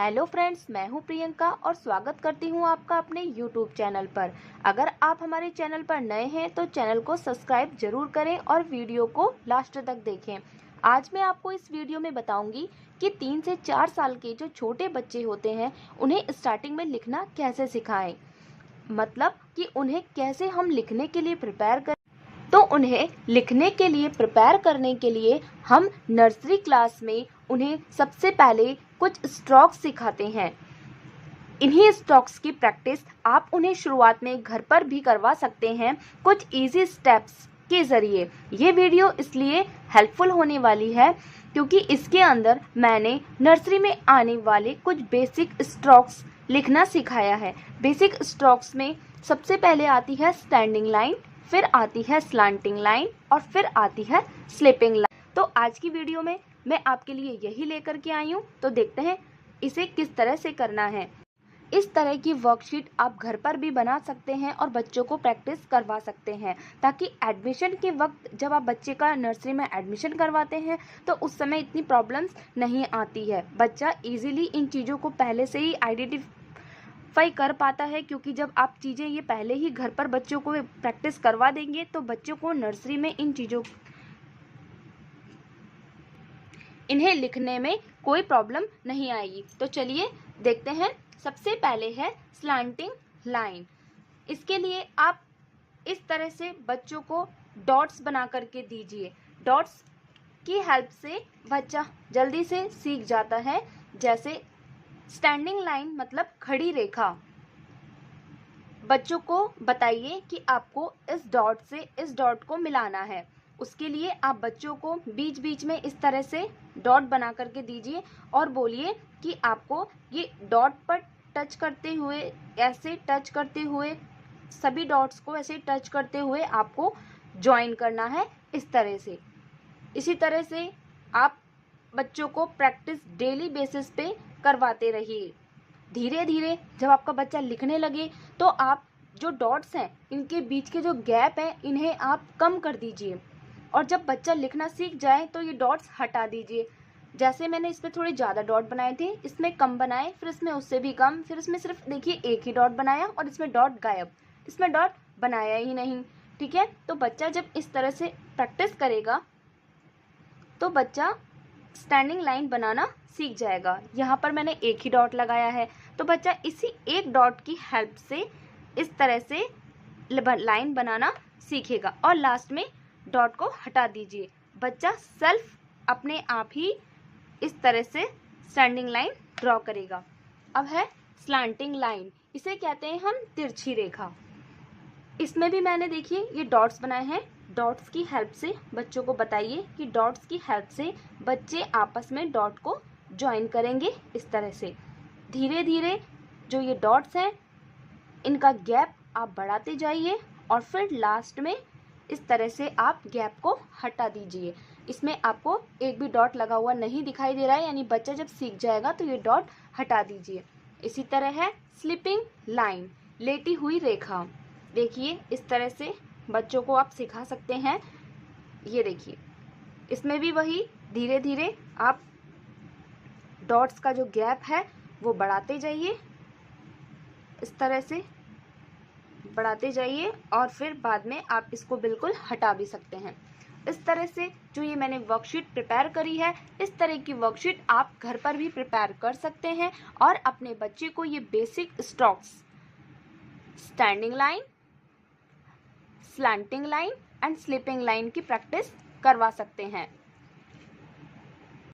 Hello friends, मैं हूं प्रियंका और स्वागत करती हूं आपका अपने यूट्यूब चैनल पर। अगर आप हमारे चैनल पर नए हैं तो चैनल को सब्सक्राइब जरूर करें और वीडियो को लास्ट तक देखें। आज मैं आपको इस वीडियो में बताऊंगी कि 3 से 4 साल के जो छोटे बच्चे होते हैं उन्हें स्टार्टिंग में लिखना कैसे सिखाएं। मतलब कि उन्हें कैसे हम लिखने के लिए प्रिपेयर करें। तो उन्हें लिखने के लिए प्रिपेयर करने के लिए हम नर्सरी क्लास में उन्हें सबसे पहले कुछ स्ट्रोक्स सिखाते हैं। इन्हीं स्ट्रोक्स की प्रैक्टिस आप उन्हें शुरुआत में घर पर भी करवा सकते हैं कुछ इजी स्टेप्स के ज़रिए। ये वीडियो इसलिए हेल्पफुल होने वाली है क्योंकि इसके अंदर मैंने नर्सरी में आने वाले कुछ बेसिक स्ट्रोक्स लिखना सिखाया है। बेसिक स्ट्रोक्स में सबसे पहले आती है स्टैंडिंग लाइन, फिर आती है स्लांटिंग लाइन और फिर आती है स्लिपिंग लाइन। तो आज की वीडियो में मैं आपके लिए यही लेकर के आई हूँ। तो देखते हैं इसे किस तरह से करना है। इस तरह की वर्कशीट आप घर पर भी बना सकते हैं और बच्चों को प्रैक्टिस करवा सकते हैं ताकि एडमिशन के वक्त जब आप बच्चे का नर्सरी में एडमिशन करवाते हैं तो उस समय इतनी प्रॉब्लम्स नहीं आती है। बच्चा इजीली इन चीज़ों को पहले से ही आइडेंटिफाई कर पाता है क्योंकि जब आप चीज़ें ये पहले ही घर पर बच्चों को प्रैक्टिस करवा देंगे तो बच्चों को नर्सरी में इन्हें लिखने में कोई प्रॉब्लम नहीं आएगी। तो चलिए देखते हैं। सबसे पहले है स्लांटिंग लाइन। इसके लिए आप इस तरह से बच्चों को डॉट्स बना करके दीजिए। डॉट्स की हेल्प से बच्चा जल्दी से सीख जाता है। जैसे स्टैंडिंग लाइन मतलब खड़ी रेखा। बच्चों को बताइए कि आपको इस डॉट से इस डॉट को मिलाना है। उसके लिए आप बच्चों को बीच बीच में इस तरह से डॉट बना करके दीजिए और बोलिए कि आपको ये डॉट पर टच करते हुए, ऐसे टच करते हुए, सभी डॉट्स को ऐसे टच करते हुए आपको ज्वाइन करना है इस तरह से। इसी तरह से आप बच्चों को प्रैक्टिस डेली बेसिस पे करवाते रहिए। धीरे धीरे जब आपका बच्चा लिखने लगे तो आप जो डॉट्स हैं इनके बीच के जो गैप हैं इन्हें आप कम कर दीजिए और जब बच्चा लिखना सीख जाए तो ये डॉट्स हटा दीजिए। जैसे मैंने इसमें थोड़े ज़्यादा डॉट बनाए थे, इसमें कम बनाए, फिर इसमें उससे भी कम, फिर इसमें सिर्फ देखिए एक ही डॉट बनाया और इसमें डॉट गायब, इसमें डॉट बनाया ही नहीं। ठीक है, तो बच्चा जब इस तरह से प्रैक्टिस करेगा तो बच्चा स्टैंडिंग लाइन बनाना सीख जाएगा। यहाँ पर मैंने एक ही डॉट लगाया है तो बच्चा इसी एक डॉट की हेल्प से इस तरह से लाइन बनाना सीखेगा और लास्ट में डॉट को हटा दीजिए। बच्चा सेल्फ अपने आप ही इस तरह से स्टैंडिंग लाइन ड्रॉ करेगा। अब है स्लांटिंग लाइन। इसे कहते हैं हम तिरछी रेखा। इसमें भी मैंने देखिए ये डॉट्स बनाए हैं। डॉट्स की हेल्प से बच्चों को बताइए कि डॉट्स की हेल्प से बच्चे आपस में डॉट को ज्वाइन करेंगे इस तरह से। धीरे धीरे जो ये डॉट्स हैं इनका गैप आप बढ़ाते जाइए और फिर लास्ट में इस तरह से आप गैप को हटा दीजिए। इसमें आपको एक भी डॉट लगा हुआ नहीं दिखाई दे रहा है, यानी बच्चा जब सीख जाएगा तो ये डॉट हटा दीजिए। इसी तरह है स्लिपिंग लाइन, लेटी हुई रेखा। देखिए इस तरह से बच्चों को आप सिखा सकते हैं। ये देखिए इसमें भी वही धीरे धीरे आप डॉट्स का जो गैप है वो बढ़ाते जाइए, इस तरह से बढ़ाते जाइए और फिर बाद में आप इसको बिल्कुल हटा भी सकते हैं। इस तरह से जो ये मैंने वर्कशीट प्रिपेयर करी है, इस तरह की वर्कशीट आप घर पर भी प्रिपेयर कर सकते हैं और अपने बच्चे को ये basic strokes standing line, slanting line and slipping line की प्रैक्टिस करवा सकते हैं।